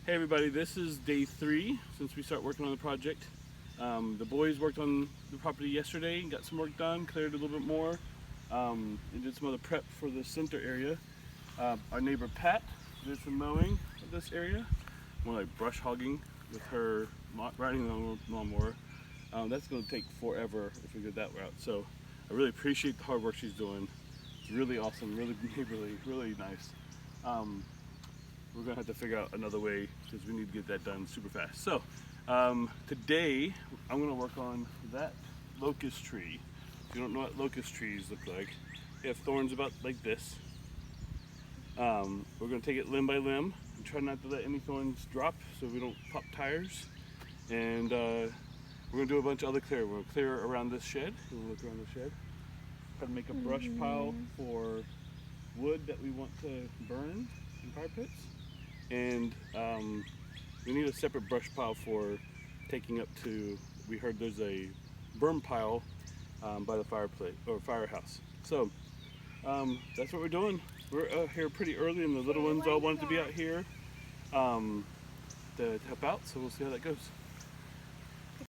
Hey everybody, this is day 3 since we start working on the project. The boys worked on the property yesterday and got some work done, cleared a little bit more, and did some other prep for the center area. Our neighbor Pat did some mowing of this area, more like brush hogging with her riding the lawnmower. That's going to take forever if we go that route, so I really appreciate the hard work she's doing. It's really awesome, really neighborly, really nice. We're gonna have to figure out another way because we need to get that done super fast. So today I'm gonna work on that locust tree. If you don't know what locust trees look like, they have thorns about like this. We're gonna take it limb by limb and try not to let any thorns drop so we don't pop tires. And we're gonna do a bunch of other clear. We're gonna clear around this shed. We're gonna look around the shed. Try to make a brush pile for wood that we want to burn in fire pits. And we need a separate brush pile for taking up to, we heard there's a burn pile by the fireplace or firehouse. So that's what we're doing. We're here pretty early and the little ones all wanted to be out here to help out, so we'll see how that goes.